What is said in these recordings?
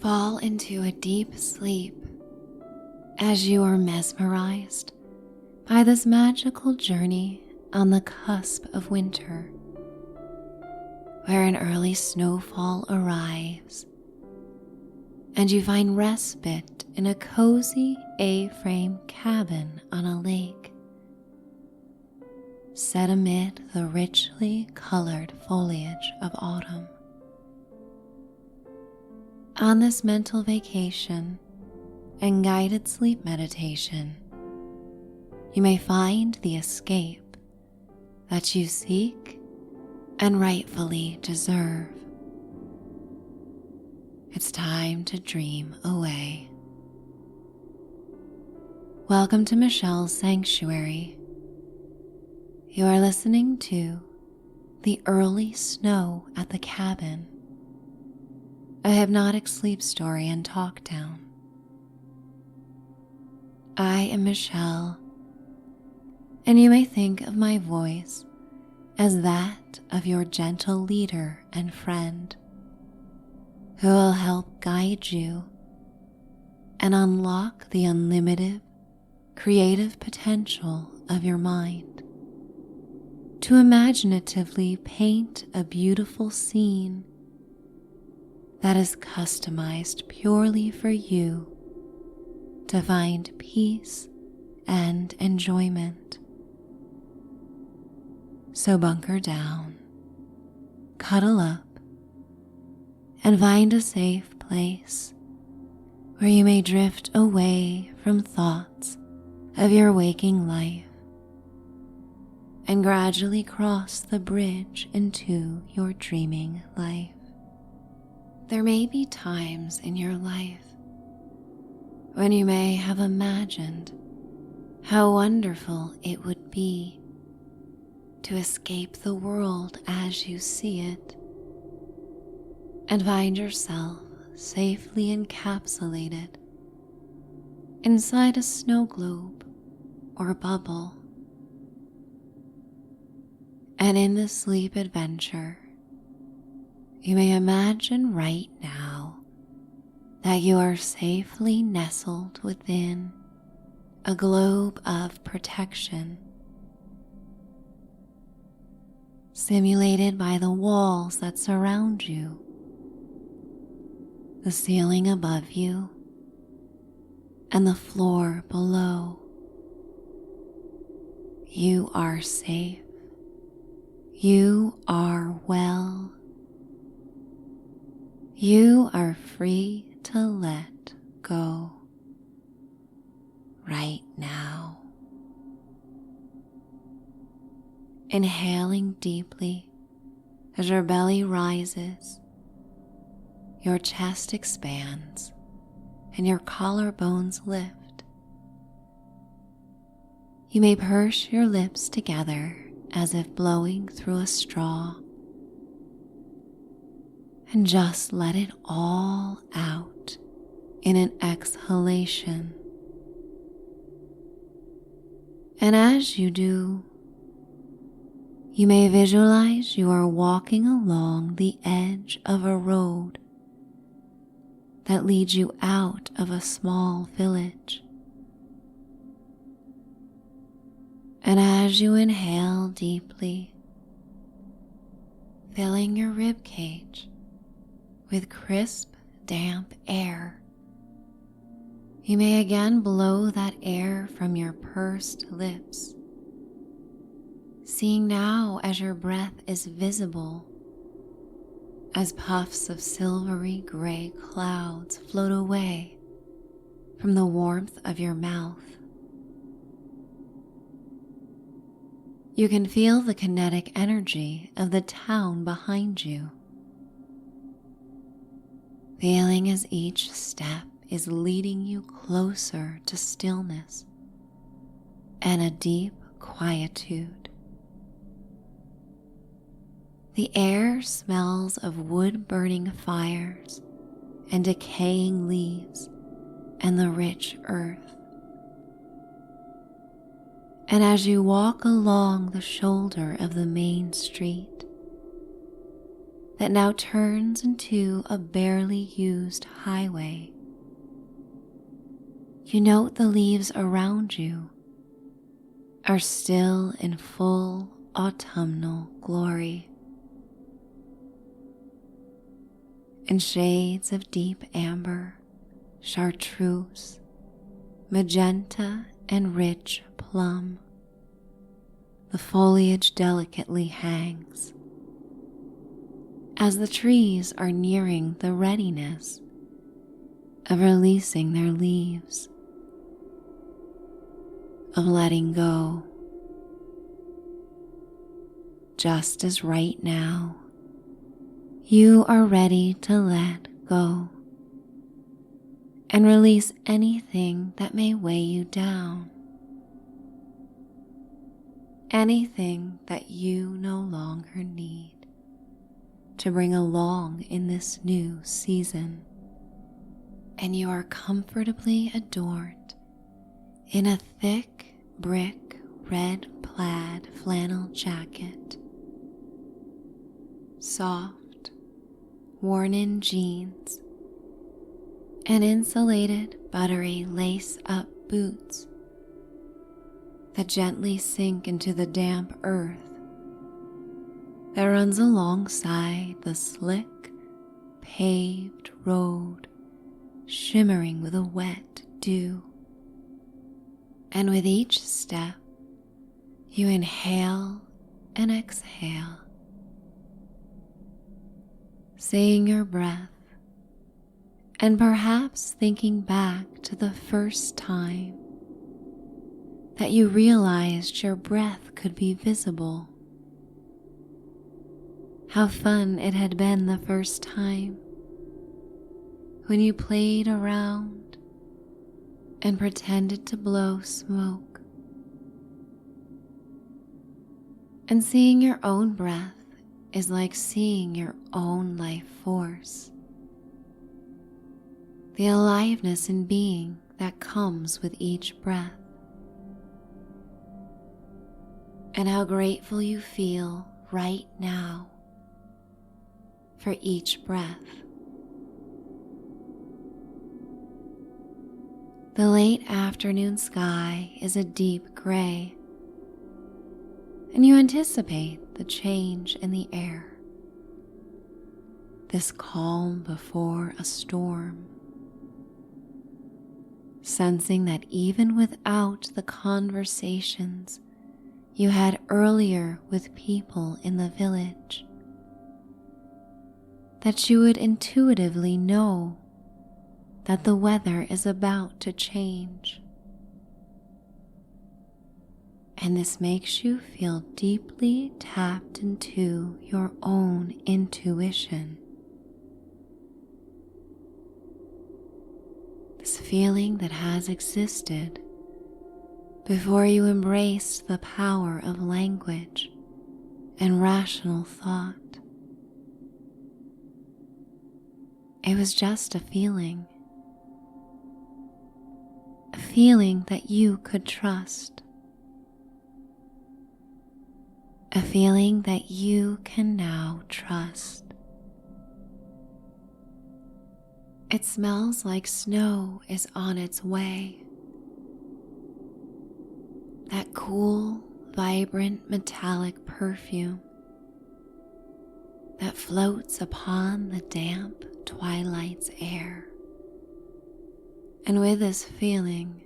fall into a deep sleep as you are mesmerized by this magical journey on the cusp of winter, where an early snowfall arrives and you find respite in a cozy A-frame cabin on a lake, set amid the richly colored foliage of autumn. On this mental vacation and guided sleep meditation, you may find the escape that you seek and rightfully deserve. It's time to dream away. Welcome to Michelle's Sanctuary. You are listening to The Early Snow at the Cabin, a hypnotic sleep story and talk down. I am Michelle, and you may think of my voice as that of your gentle leader and friend, who will help guide you and unlock the unlimited creative potential of your mind to imaginatively paint a beautiful scene that is customized purely for you to find peace and enjoyment. So bunker down, cuddle up, and find a safe place where you may drift away from thoughts of your waking life and gradually cross the bridge into your dreaming life. There may be times in your life when you may have imagined how wonderful it would be to escape the world as you see it and find yourself safely encapsulated inside a snow globe or bubble. And in this sleep adventure, you may imagine right now that you are safely nestled within a globe of protection, simulated by the walls that surround you, the ceiling above you, and the floor below. You are safe. You are well. You are free to let go right now. Inhaling deeply as your belly rises, your chest expands, and your collarbones lift. You may purse your lips together as if blowing through a straw, and just let it all out in an exhalation. And as you do, you may visualize you are walking along the edge of a road that leads you out of a small village. And as you inhale deeply, filling your rib cage with crisp, damp air, you may again blow that air from your pursed lips, seeing now as your breath is visible as puffs of silvery gray clouds float away from the warmth of your mouth. You can feel the kinetic energy of the town behind you, feeling as each step is leading you closer to stillness and a deep quietude. The air smells of wood-burning fires and decaying leaves and the rich earth. And as you walk along the shoulder of the main street, that now turns into a barely used highway. You note the leaves around you are still in full autumnal glory, in shades of deep amber, chartreuse, magenta, and rich plum. The foliage delicately hangs as the trees are nearing the readiness of releasing their leaves, of letting go, just as right now you are ready to let go and release anything that may weigh you down, anything that you no longer need to bring along in this new season. And you are comfortably adorned in a thick brick red plaid flannel jacket, soft, worn-in jeans, and insulated buttery lace-up boots that gently sink into the damp earth that runs alongside the slick, paved road, shimmering with a wet dew. And with each step, you inhale and exhale, seeing your breath and perhaps thinking back to the first time that you realized your breath could be visible. How fun it had been the first time when you played around and pretended to blow smoke. And seeing your own breath is like seeing your own life force, the aliveness and being that comes with each breath. And how grateful you feel right now for each breath. The late afternoon sky is a deep gray, and you anticipate the change in the air, this calm before a storm, sensing that even without the conversations you had earlier with people in the village, that you would intuitively know that the weather is about to change. And this makes you feel deeply tapped into your own intuition. This feeling that has existed before you embraced the power of language and rational thought. It was just a feeling that you could trust, a feeling that you can now trust. It smells like snow is on its way. That cool, vibrant, metallic perfume that floats upon the damp twilight's air. And with this feeling,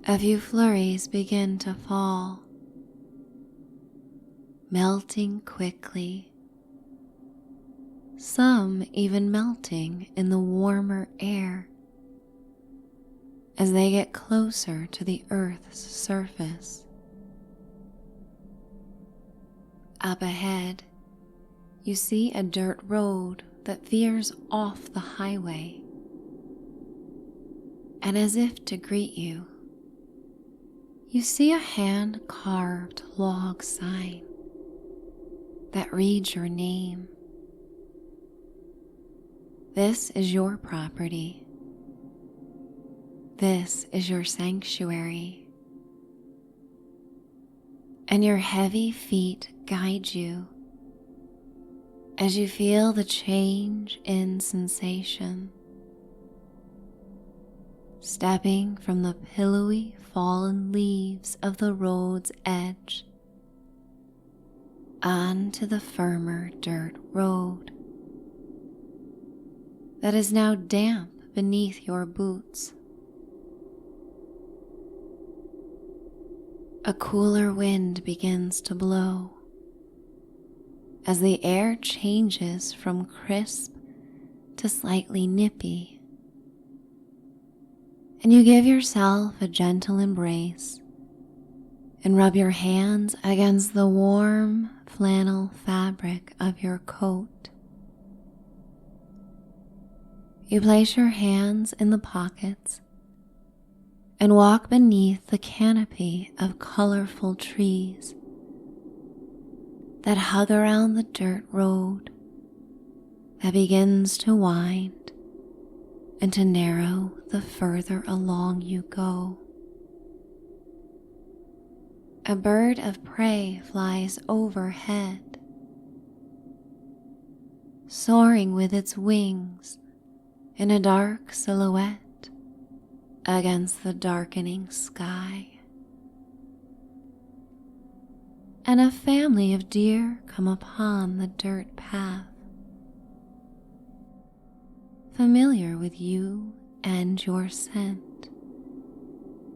a few flurries begin to fall, melting quickly, some even melting in the warmer air as they get closer to the earth's surface. Up ahead, you see a dirt road that veers off the highway, and as if to greet you, you see a hand-carved log sign that reads your name. This is your property. This is your sanctuary. And your heavy feet guide you as you feel the change in sensation, stepping from the pillowy fallen leaves of the road's edge onto the firmer dirt road that is now damp beneath your boots. A cooler wind begins to blow as the air changes from crisp to slightly nippy, and you give yourself a gentle embrace and rub your hands against the warm flannel fabric of your coat. You place your hands in the pockets and walk beneath the canopy of colorful trees that hug around the dirt road that begins to wind and to narrow the further along you go. A bird of prey flies overhead, soaring with its wings in a dark silhouette against the darkening sky. And a family of deer come upon the dirt path, familiar with you and your scent.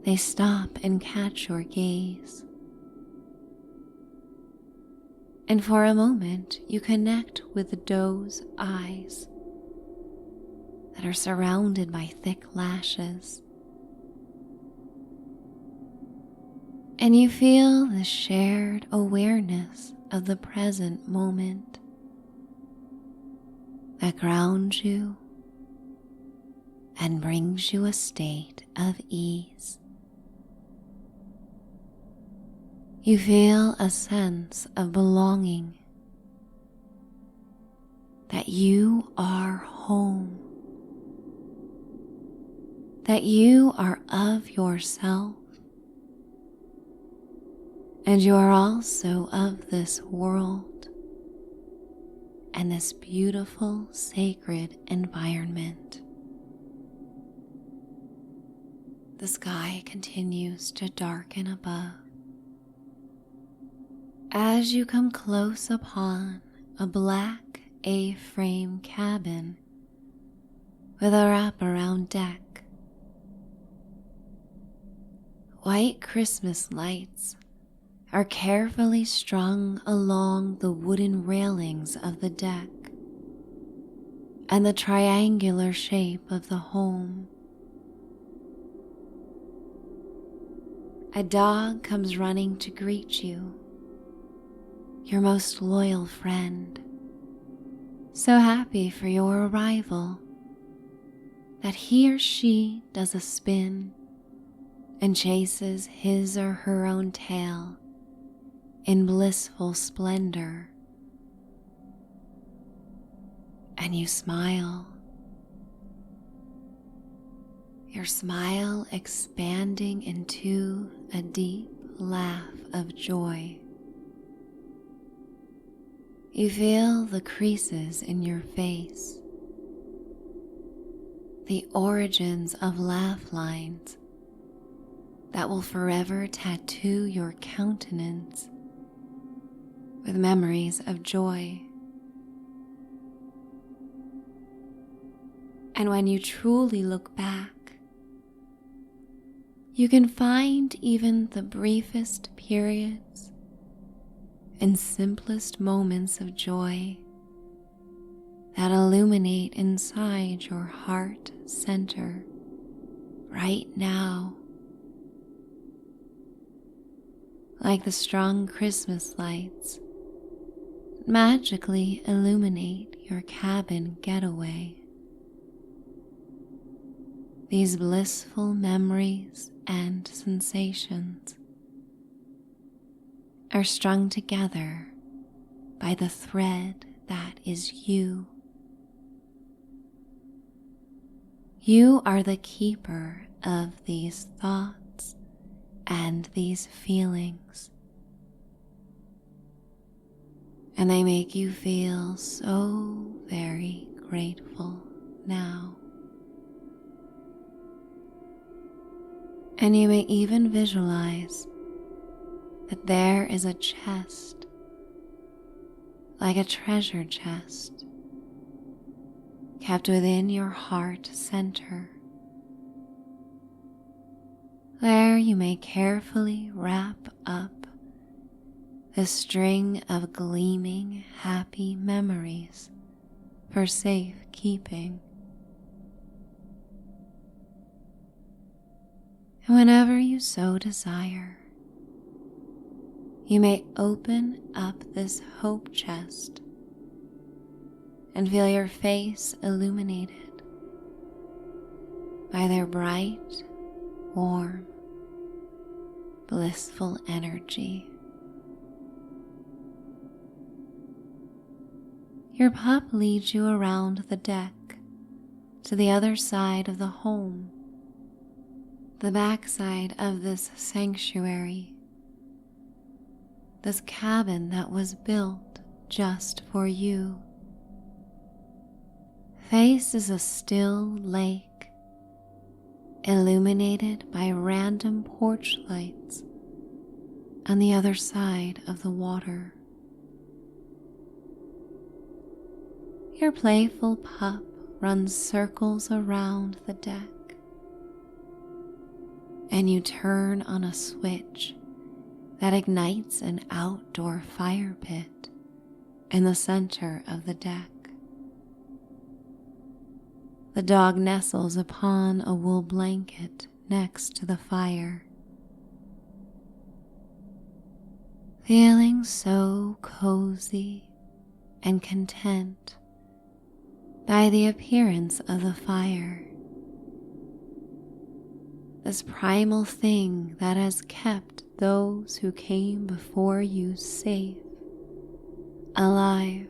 They stop and catch your gaze. And for a moment you connect with the doe's eyes that are surrounded by thick lashes. And you feel the shared awareness of the present moment that grounds you and brings you a state of ease. You feel a sense of belonging, that you are home, that you are of yourself, and you are also of this world and this beautiful sacred environment. The sky continues to darken above as you come close upon a black A-frame cabin with a wraparound deck. White Christmas lights are carefully strung along the wooden railings of the deck and the triangular shape of the home. A dog comes running to greet you, your most loyal friend, so happy for your arrival that he or she does a spin and chases his or her own tail in blissful splendor. And you smile, your smile expanding into a deep laugh of joy. You feel the creases in your face, the origins of laugh lines that will forever tattoo your countenance with memories of joy. And when you truly look back, you can find even the briefest periods and simplest moments of joy that illuminate inside your heart center right now, like the strong Christmas lights magically illuminate your cabin getaway. These blissful memories and sensations are strung together by the thread that is you. You are the keeper of these thoughts and these feelings. and they make you feel so very grateful now. And you may even visualize that there is a chest, like a treasure chest, kept within your heart center, where you may carefully wrap up the string of gleaming, happy memories for safekeeping. And whenever you so desire, you may open up this hope chest and feel your face illuminated by their bright, warm, blissful energy. Your pup leads you around the deck to the other side of the home, the backside of this sanctuary, this cabin that was built just for you. Faces a still lake, illuminated by random porch lights on the other side of the water. Your playful pup runs circles around the deck, and you turn on a switch that ignites an outdoor fire pit in the center of the deck. The dog nestles upon a wool blanket next to the fire, feeling so cozy and content by the appearance of the fire, this primal thing that has kept those who came before you safe, alive,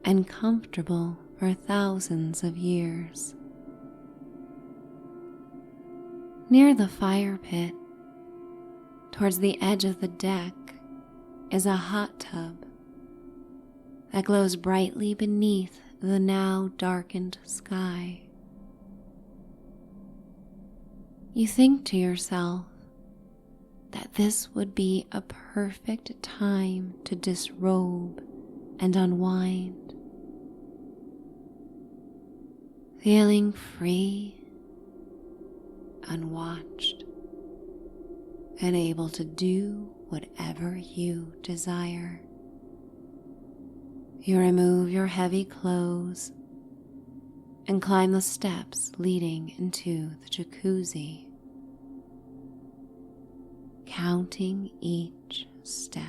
and comfortable for thousands of years. Near the fire pit, towards the edge of the deck, is a hot tub that glows brightly beneath the now darkened sky. You think to yourself that this would be a perfect time to disrobe and unwind, feeling free, unwatched, and able to do whatever you desire. You remove your heavy clothes and climb the steps leading into the jacuzzi, counting each step.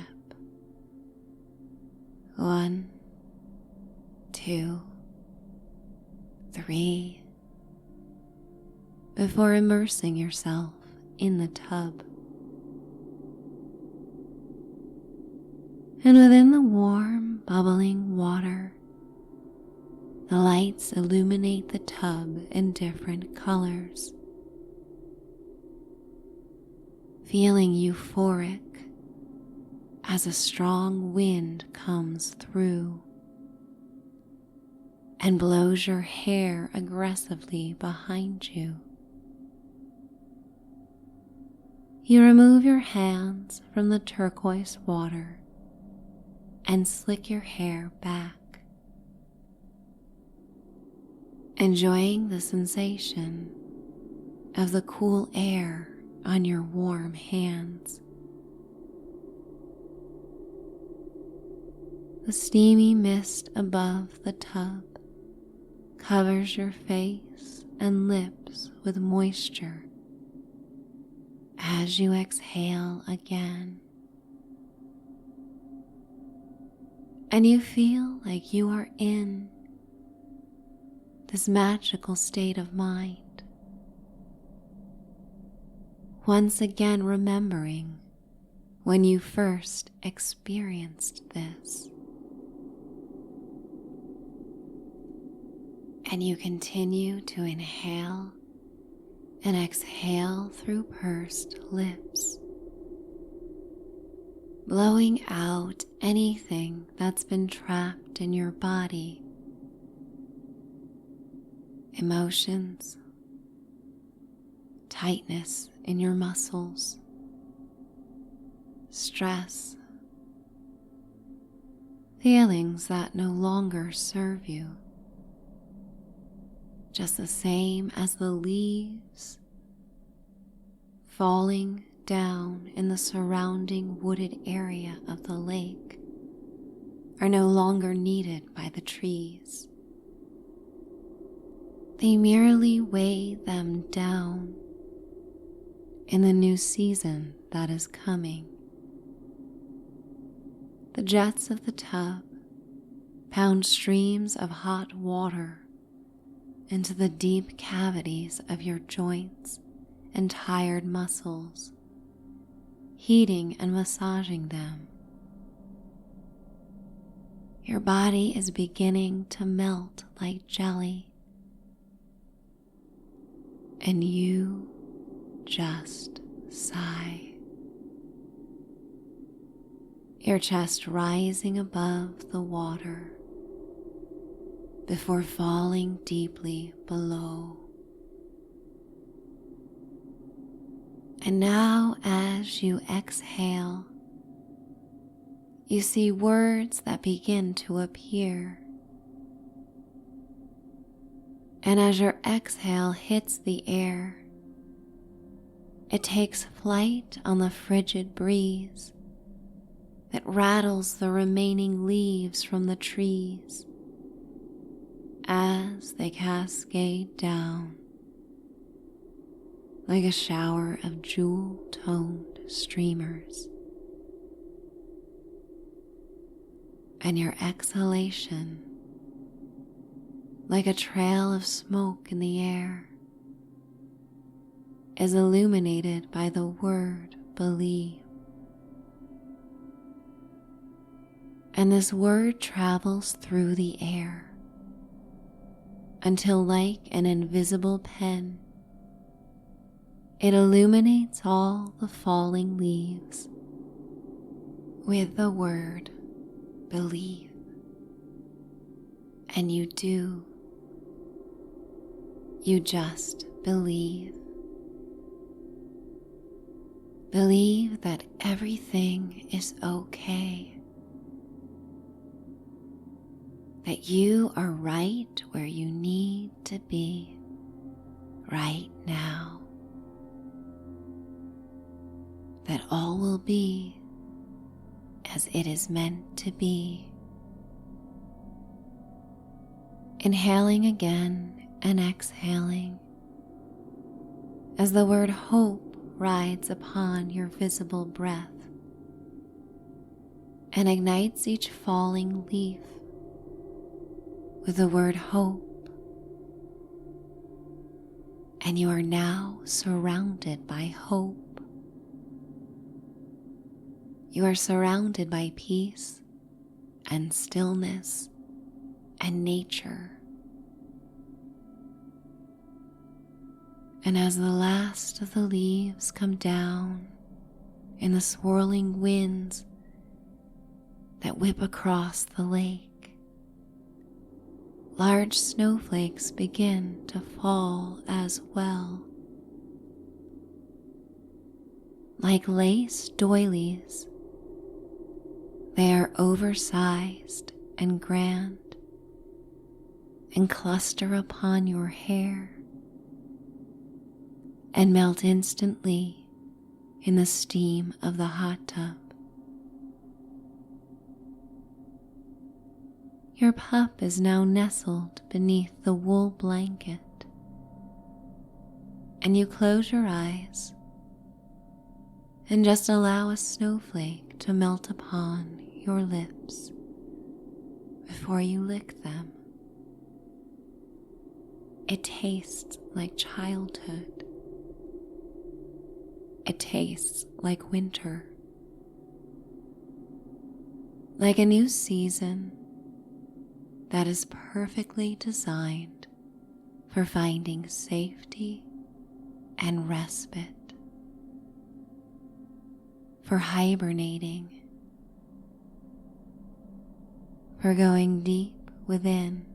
1, 2, 3, before immersing yourself in the tub. And within the warm, bubbling water, the lights illuminate the tub in different colors, feeling euphoric as a strong wind comes through and blows your hair aggressively behind you. You remove your hands from the turquoise water and slick your hair back, enjoying the sensation of the cool air on your warm hands. The steamy mist above the tub covers your face and lips with moisture as you exhale again. And you feel like you are in this magical state of mind, once again remembering when you first experienced this. And you continue to inhale and exhale through pursed lips, blowing out anything that's been trapped in your body. Emotions, tightness in your muscles, stress, feelings that no longer serve you, just the same as the leaves falling down in the surrounding wooded area of the lake are no longer needed by the trees. They merely weigh them down in the new season that is coming. The jets of the tub pound streams of hot water into the deep cavities of your joints and tired muscles, heating and massaging them. Your body is beginning to melt like jelly, and you just sigh. Your chest rising above the water before falling deeply below. And now, as you exhale, you see words that begin to appear. And as your exhale hits the air, it takes flight on the frigid breeze that rattles the remaining leaves from the trees as they cascade down like a shower of jewel-toned streamers. And your exhalation, like a trail of smoke in the air, is illuminated by the word believe. And this word travels through the air until, like an invisible pen, it illuminates all the falling leaves with the word believe. And you do. You just believe. Believe that everything is okay. That you are right where you need to be right now. That all will be as it is meant to be. Inhaling again and exhaling as the word hope rides upon your visible breath and ignites each falling leaf with the word hope. And you are now surrounded by hope. You are surrounded by peace and stillness and nature. And as the last of the leaves come down in the swirling winds that whip across the lake, large snowflakes begin to fall as well. Like lace doilies, they are oversized and grand and cluster upon your hair and melt instantly in the steam of the hot tub. Your pup is now nestled beneath the wool blanket, and you close your eyes and just allow a snowflake to melt upon your lips before you lick them. It tastes like childhood. It tastes like winter, like a new season that is perfectly designed for finding safety and respite, for hibernating for going deep within,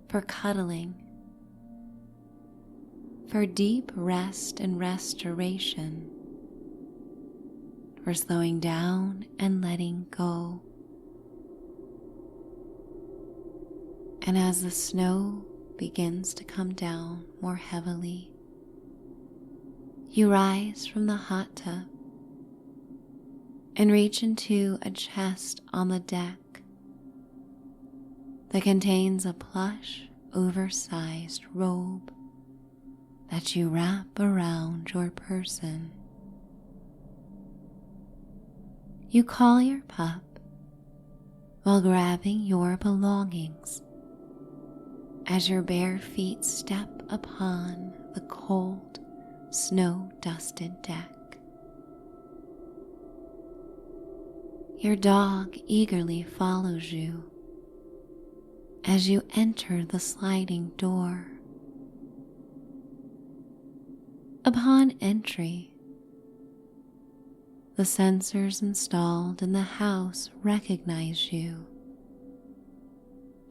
for cuddling, for deep rest and restoration, for slowing down and letting go. And as the snow begins to come down more heavily, you rise from the hot tub and reach into a chest on the deck that contains a plush, oversized robe that you wrap around your person. You call your pup while grabbing your belongings as your bare feet step upon the cold, snow-dusted deck. Your dog eagerly follows you as you enter the sliding door. Upon entry, the sensors installed in the house recognize you,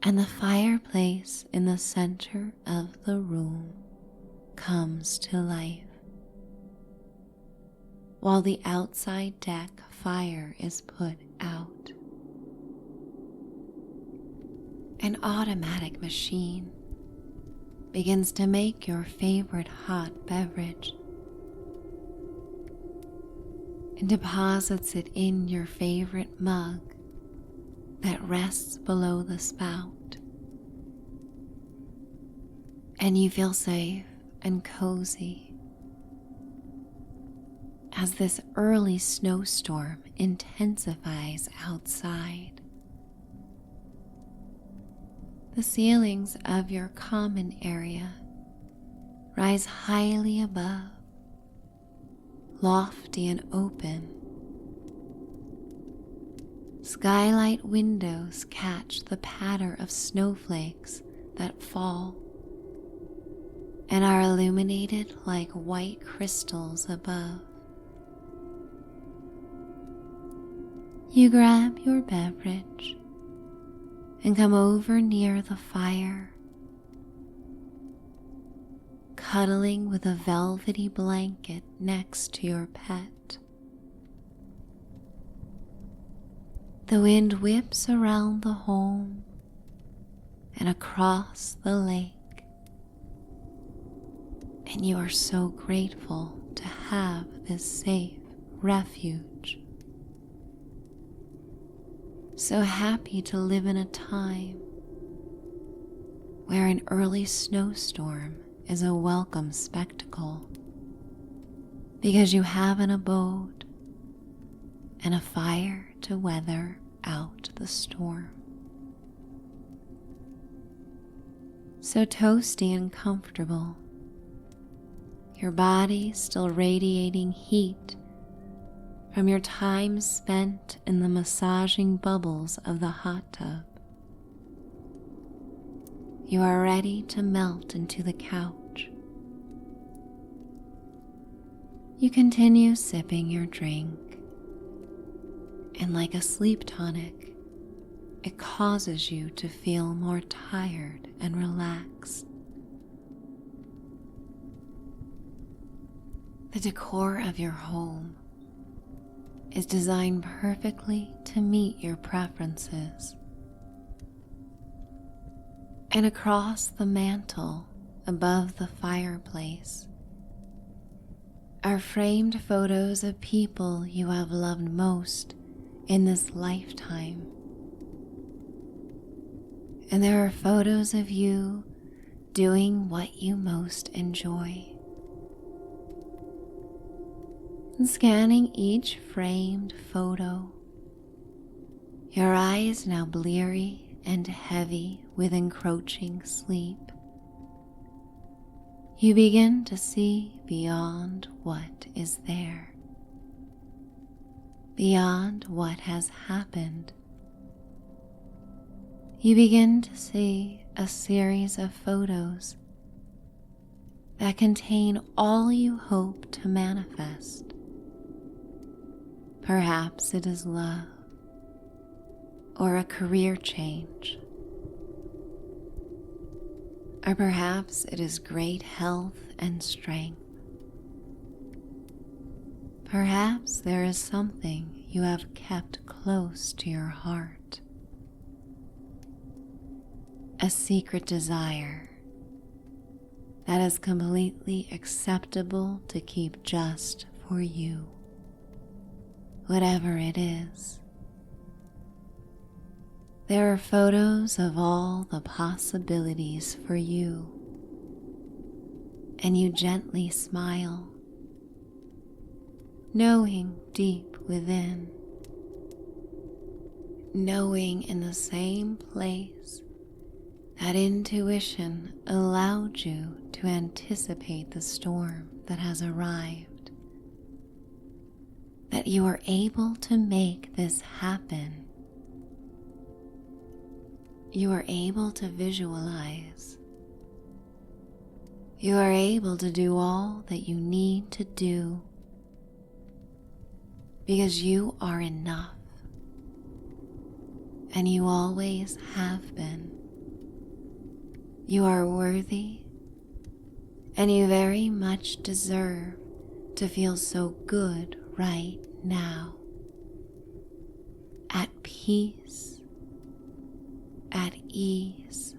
and the fireplace in the center of the room comes to life, while the outside deck fire is put out. An automatic machine begins to make your favorite hot beverage and deposits it in your favorite mug that rests below the spout. And you feel safe and cozy as this early snowstorm intensifies outside. The ceilings of your common area rise highly above, lofty and open. Skylight windows catch the patter of snowflakes that fall and are illuminated like white crystals above. You grab your beverage and come over near the fire, cuddling with a velvety blanket next to your pet. The wind whips around the home and across the lake, and you are so grateful to have this safe refuge. So happy to live in a time where an early snowstorm is a welcome spectacle, because you have an abode and a fire to weather out the storm. So toasty and comfortable, your body still radiating heat from your time spent in the massaging bubbles of the hot tub. You are ready to melt into the couch. You continue sipping your drink, and like a sleep tonic, it causes you to feel more tired and relaxed. The decor of your home is designed perfectly to meet your preferences. And across the mantel above the fireplace are framed photos of people you have loved most in this lifetime. And there are photos of you doing what you most enjoy. And scanning each framed photo, your eyes now bleary and heavy with encroaching sleep, you begin to see beyond what is there, beyond what has happened. You begin to see a series of photos that contain all you hope to manifest. Perhaps it is love, or a career change. Or perhaps it is great health and strength. Perhaps there is something you have kept close to your heart, a secret desire that is completely acceptable to keep just for you, whatever it is. There are photos of all the possibilities for you, and you gently smile, knowing deep within, knowing in the same place that intuition allowed you to anticipate the storm that has arrived, that you are able to make this happen. You are able to visualize. You are able to do all that you need to do because you are enough, and you always have been. You are worthy, and you very much deserve to feel so good right now, at peace, at ease.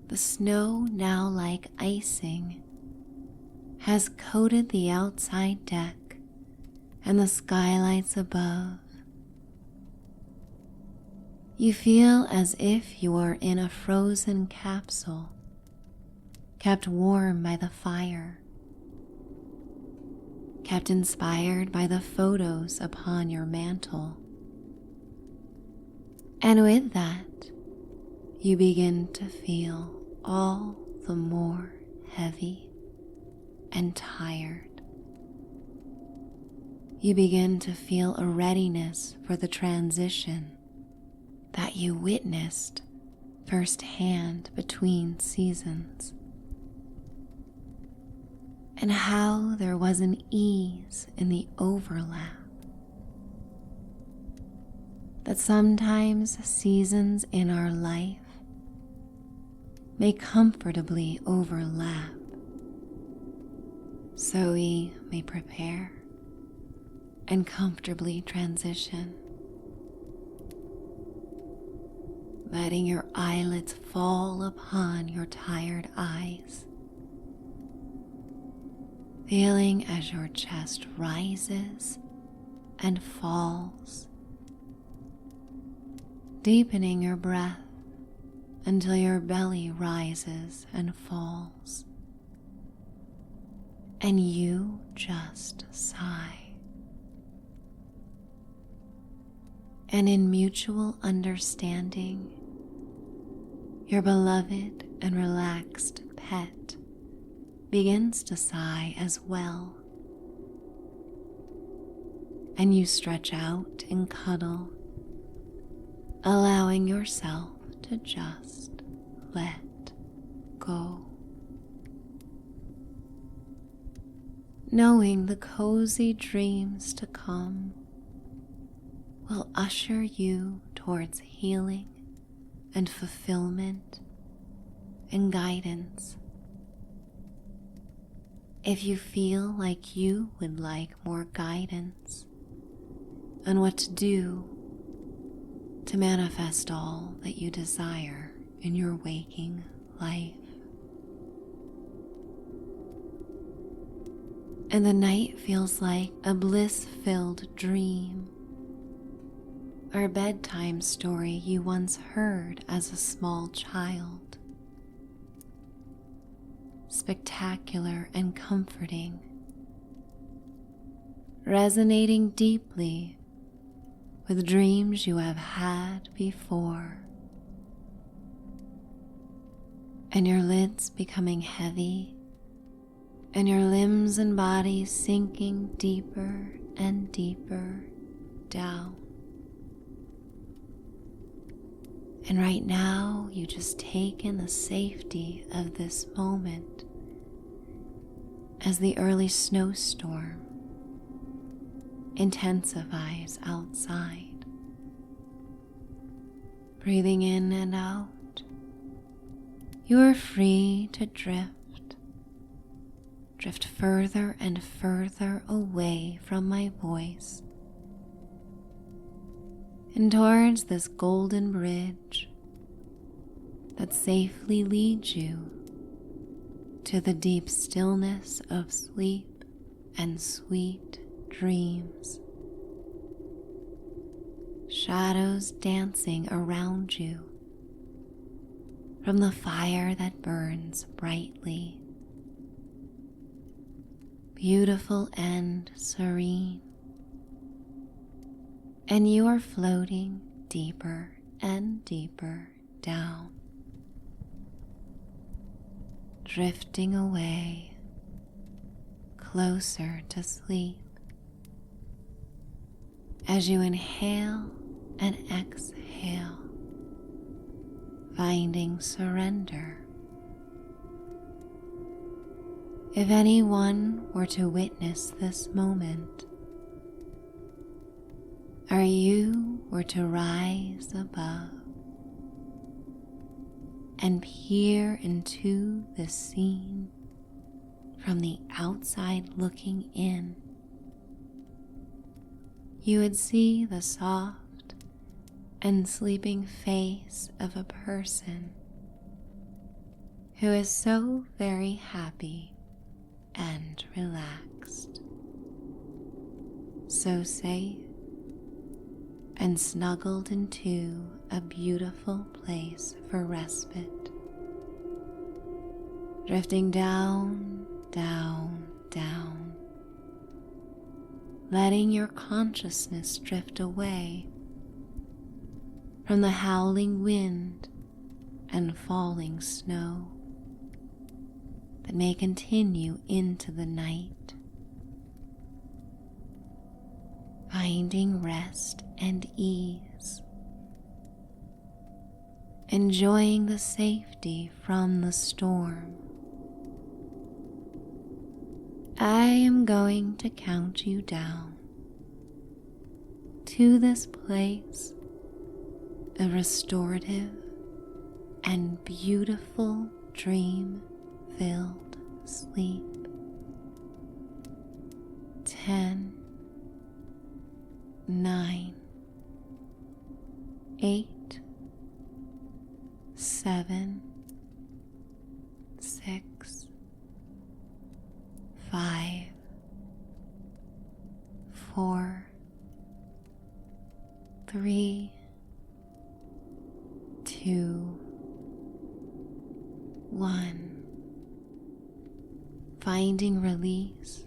The snow, now like icing, has coated the outside deck and the skylights above. You feel as if you are in a frozen capsule, kept warm by the fire, kept inspired by the photos upon your mantle. And with that, you begin to feel all the more heavy and tired. You begin to feel a readiness for the transition that you witnessed firsthand between seasons, and how there was an ease in the overlap, that sometimes seasons in our life may comfortably overlap, so we may prepare and comfortably transition, letting your eyelids fall upon your tired eyes, feeling as your chest rises and falls, deepening your breath until your belly rises and falls, and you just sigh. And in mutual understanding, your beloved and relaxed pet begins to sigh as well, and you stretch out and cuddle, allowing yourself to just let go, knowing the cozy dreams to come will usher you towards healing and fulfillment and guidance. If you feel like you would like more guidance on what to do to manifest all that you desire in your waking life. And the night feels like a bliss-filled dream, or a bedtime story you once heard as a small child. Spectacular and comforting, resonating deeply with dreams you have had before, and your lids becoming heavy, and your limbs and body sinking deeper and deeper down. And right now, you just take in the safety of this moment as the early snowstorm intensifies outside. Breathing in and out, you are free to drift further and further away from my voice and towards this golden bridge that safely leads you to the deep stillness of sleep and sweet dreams. Shadows dancing around you from the fire that burns brightly, beautiful and serene, and you are floating deeper and deeper down, drifting away closer to sleep as you inhale and exhale, finding surrender. If anyone were to witness this moment, or you were to rise above and peer into this scene from the outside looking in, you would see the soft and sleeping face of a person who is so very happy and relaxed, so safe and snuggled into a beautiful place for respite, drifting down, down, down, letting your consciousness drift away from the howling wind and falling snow that may continue into the night, finding rest and ease, enjoying the safety from the storm. I am going to count you down to this place of restorative and beautiful dream-filled sleep. 10, 9, 8, 7, 6, 5, 4, 3, 2, 1. Finding release,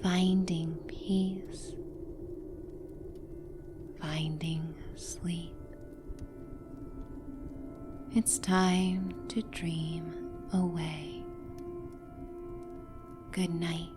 finding peace, finding sleep. It's time to dream away. Good night.